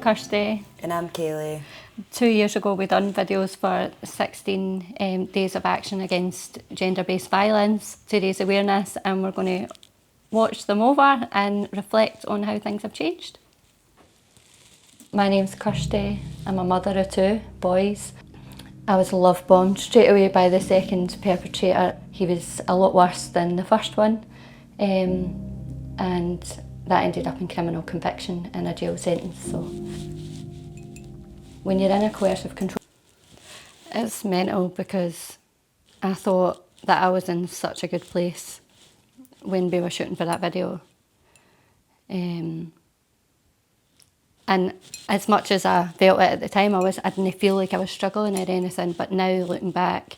Kirsty. And I'm Kayleigh. 2 years ago we done videos for 16 days of action against gender-based violence to raise awareness, and we're going to watch them over and reflect on how things have changed. My name's Kirsty. I'm a mother of 2 boys. I was love bombed straight away by the second perpetrator. He was a lot worse than the first one, and that ended up in criminal conviction and a jail sentence. So when you're in a coercive control, it's mental, because I thought that I was in such a good place when we were shooting for that video. And as much as I felt it at the time, I didn't feel like I was struggling or anything, but now looking back,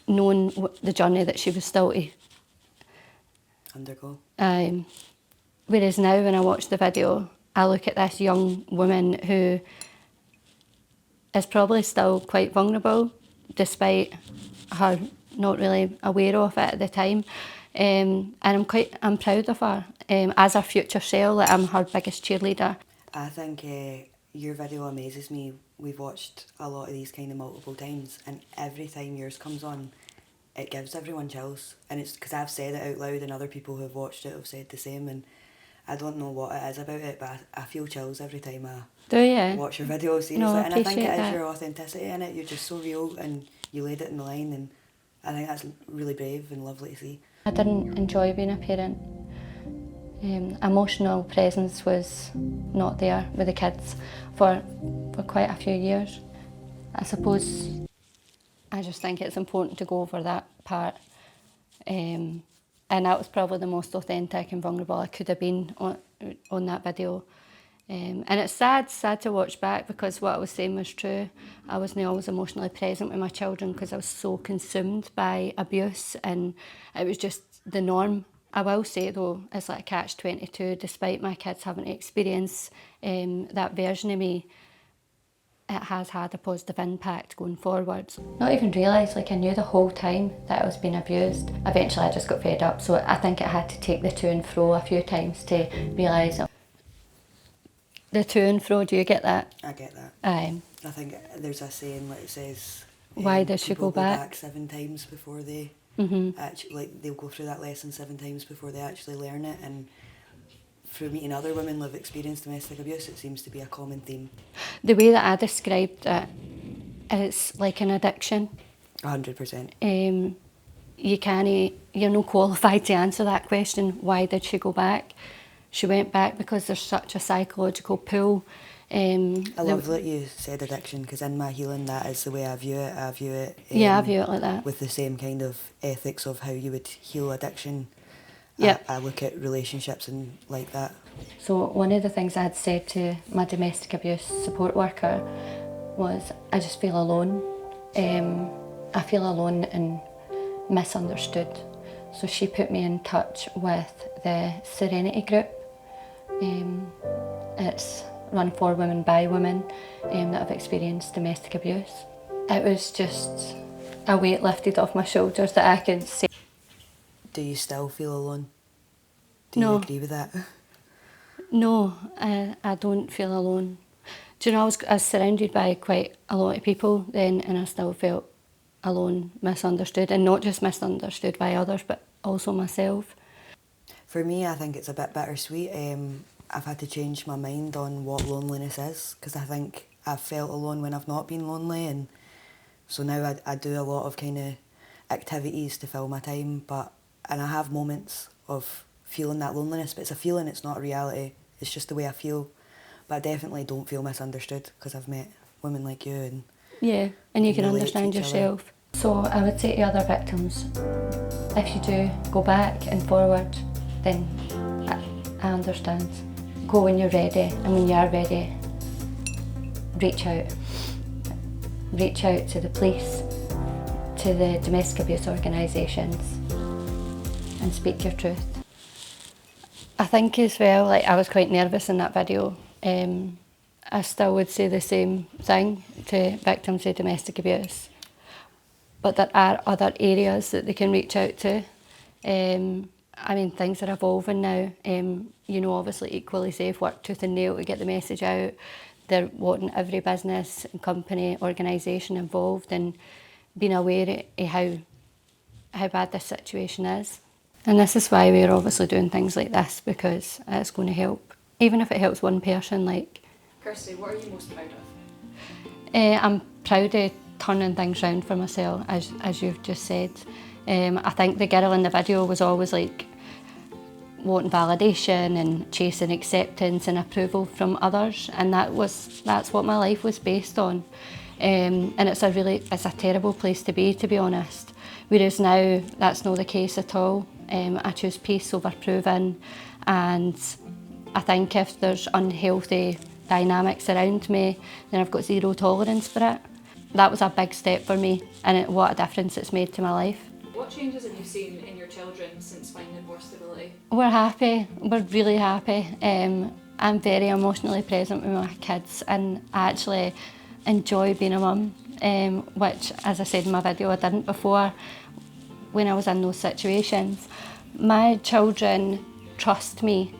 knowing the journey that she was still to undergo. Whereas now when I watch the video, I look at this young woman who is probably still quite vulnerable, despite her not really aware of it at the time. And I'm proud of her as her future self. Like, I'm her biggest cheerleader. I think your video amazes me. We've watched a lot of these kind of multiple times, and every time yours comes on, it gives everyone chills. And it's because I've said it out loud, and other people who have watched it have said the same. And I don't know what it is about it, but I feel chills every time I watch your video, seriously. No, and I think it that. is your authenticity in it. You're just so real, and you laid it in the line, and I think that's really brave and lovely to see. I didn't enjoy being a parent. Emotional presence was not there with the kids for quite a few years. I suppose I just think it's important to go over that part. And that was probably the most authentic and vulnerable I could have been on that video. And it's sad to watch back, because what I was saying was true. I wasn't always emotionally present with my children because I was so consumed by abuse, and it was just the norm. I will say though, it's like a catch-22, despite my kids having to experience that version of me, it has had a positive impact going forward. Not even realise, like, I knew the whole time that I was being abused. Eventually I just got fed up, so I think it had to take the to and fro a few times to realise. The to and fro, do you get that? I get that. Aye. I think there's a saying that says, why does she go back 7 times before they actually, like, they'll go through that lesson 7 times before they actually learn it. And through meeting other women who have experienced domestic abuse, it seems to be a common theme. The way that I described it, it's like an addiction. 100%. You're not qualified to answer that question, why did she go back? She went back because there's such a psychological pull. I love that you said addiction, because in my healing, that is the way I view it. I view it like that. With the same kind of ethics of how you would heal addiction. Yeah. I look at relationships and like that. So one of the things I had said to my domestic abuse support worker was, I just feel alone. I feel alone and misunderstood. So she put me in touch with the Serenity group. It's run for women by women that have experienced domestic abuse. It was just a weight lifted off my shoulders that I could say. Do you still feel alone? Do No. you agree with that? No, I don't feel alone. Do you know, I was surrounded by quite a lot of people then, and I still felt alone, misunderstood, and not just misunderstood by others, but also myself. For me, I think it's a bit bittersweet. I've had to change my mind on what loneliness is, because I think I've felt alone when I've not been lonely, and so now I do a lot of kind of activities to fill my time, and I have moments of feeling that loneliness, but it's a feeling, it's not a reality. It's just the way I feel. But I definitely don't feel misunderstood, because I've met women like you, and yeah, and you can understand yourself. So I would say to other victims, if you do go back and forward, then I understand. Go when you're ready, and when you are ready, reach out. Reach out to the police, to the domestic abuse organisations, and speak your truth. I think as well, like, I was quite nervous in that video. I still would say the same thing to victims of domestic abuse, but there are other areas that they can reach out to. I mean, things are evolving now. You know, obviously Equally Safe work tooth and nail to get the message out. They're wanting every business and company, organisation involved in being aware of how bad this situation is. And this is why we're obviously doing things like this, because it's going to help. Even if it helps one person, like... Kirsty, what are you most proud of? I'm proud of turning things round for myself, as you've just said. I think the girl in the video was always like wanting validation and chasing acceptance and approval from others, and that's what my life was based on. And it's a terrible place to be honest. Whereas now that's not the case at all. I choose peace over proving, and I think if there's unhealthy dynamics around me, then I've got zero tolerance for it. That was a big step for me, and what a difference it's made to my life. What changes have you seen in your children since finding more stability? We're happy, we're really happy. I'm very emotionally present with my kids, and I actually enjoy being a mum, which, as I said in my video, I didn't before when I was in those situations. My children trust me,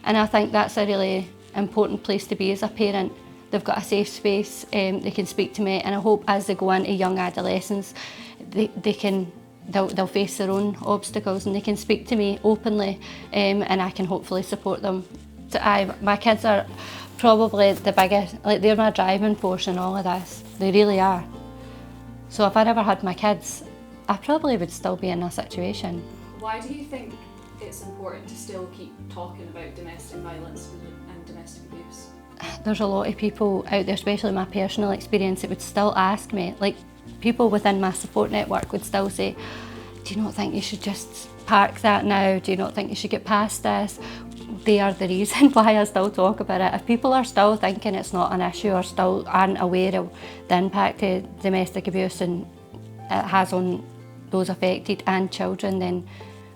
and I think that's a really important place to be as a parent. They've got a safe space, they can speak to me, and I hope as they go into young adolescence, they'll face their own obstacles and they can speak to me openly, and I can hopefully support them. So my kids are probably the biggest, like they're my driving force in all of this. They really are. So if I never had my kids, I probably would still be in a situation. Why do you think it's important to still keep talking about domestic violence and domestic abuse? There's a lot of people out there, especially my personal experience, that would still ask me, like people within my support network would still say, do you not think you should just park that now? Do you not think you should get past this? They are the reason why I still talk about it. If people are still thinking it's not an issue or still aren't aware of the impact of domestic abuse and it has on those affected and children, then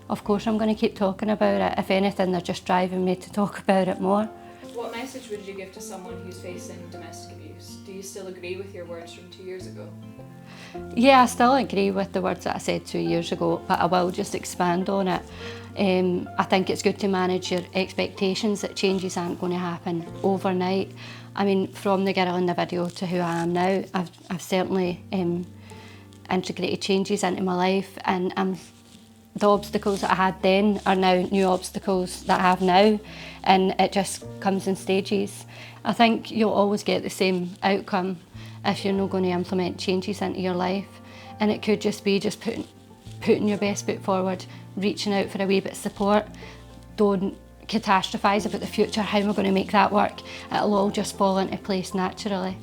of course I'm going to keep talking about it. If anything, they're just driving me to talk about it more. What message would you give to someone who's facing domestic abuse? Do you still agree with your words from 2 years ago? Yeah, I still agree with the words that I said 2 years ago, but I will just expand on it. I think it's good to manage your expectations that changes aren't going to happen overnight. I mean, from the girl in the video to who I am now, I've certainly integrated changes into my life, and the obstacles that I had then are now new obstacles that I have now, and it just comes in stages. I think you'll always get the same outcome if you're not going to implement changes into your life, and it could just be putting your best foot forward, reaching out for a wee bit of support. Don't catastrophise about the future, how am I going to make that work? It'll all just fall into place naturally.